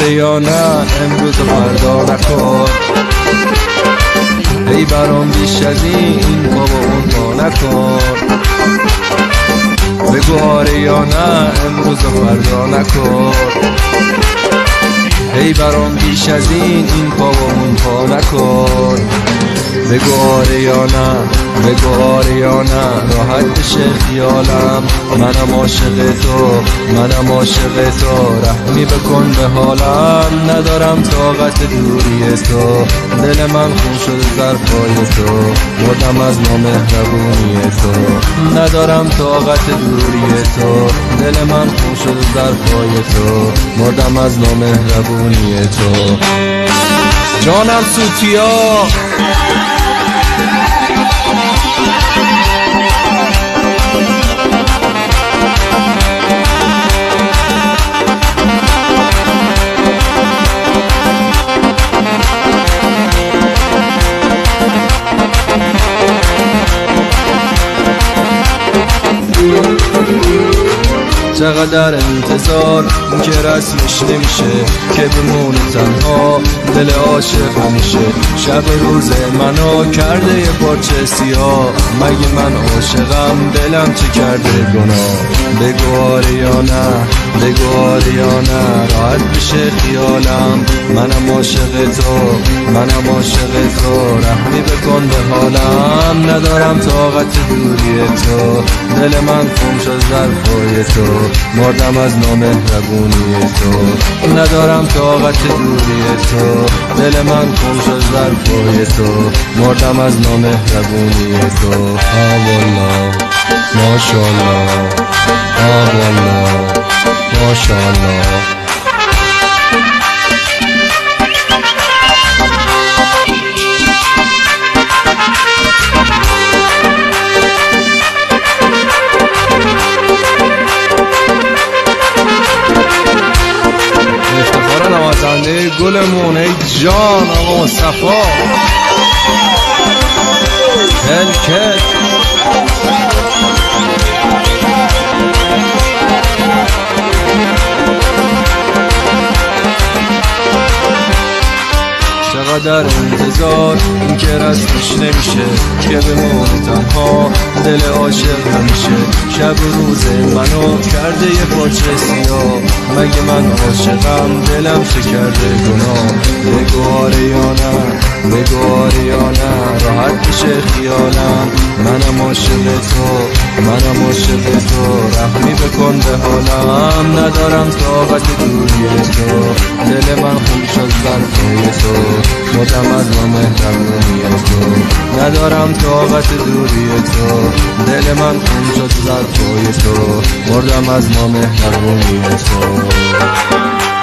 آره یا نه امروز و فردا نکن. ای برام بیش از این پا و اون پا نکن. بگو آره یا نه امروز و فردا نکن. ای برام بیش از این پا و اون پا نکن. بگو آره یا نه، بگو آره یا نه، راحت بشه خیالم. منم عاشق تو، منم عاشق تو، رحمی بکن به حالم. ندارم طاقت دوری تو، دل من خون شد ظرفای تو، مردم از نامهربونی تو. ندارم طاقت دوری تو، دل من خون شد ظرفای تو، مردم از نامهربونی تو. جانم سوتیا چقدر انتظار این که رسمش نمیشه، که بمونه تنها دل عاشق همیشه. شب روز منو کرده یه پارچه سیاه، مگه من عاشقم دلم چه کرده گناه. بگو آره یا نه، بگو آره یا نه، راحت بشه خیالم. منم عاشق تو، منم عاشق تو، رحمی بکن به حالم. ندارم طاقت دوری تو، دل من خون شد ظرفای تو، مردم از نامهربونی تو. ندارم طاقت دوری تو، دل من خون شد ظرفای تو، مردم از نامهربونی تو. آه والله ماشاءالله، آه والله ماشاءالله. نوازنده گلمون ای جان آقا مصطفی هلکت. چقدر انتظار این که رسمش نمیشه، که بمونه تنها دل عاشق همیشه. شب و روز منو کرده یه پارچه سیاه، مگه من عاشقم دلم چه کرده گناه. بگو آره یا نه، بگو آره یا نه، راحت بشه خیالم. منم عاشق تو، منم عاشق تو، رحمی بکن به حالم. ندارم طاقت دوری تو، دل من خون شد ظرفای تو، مردم از نامهربونی تو. ندارم طاقت دوری تو، دل من خون شد ظرفای تو، مردم از نامهربونی تو.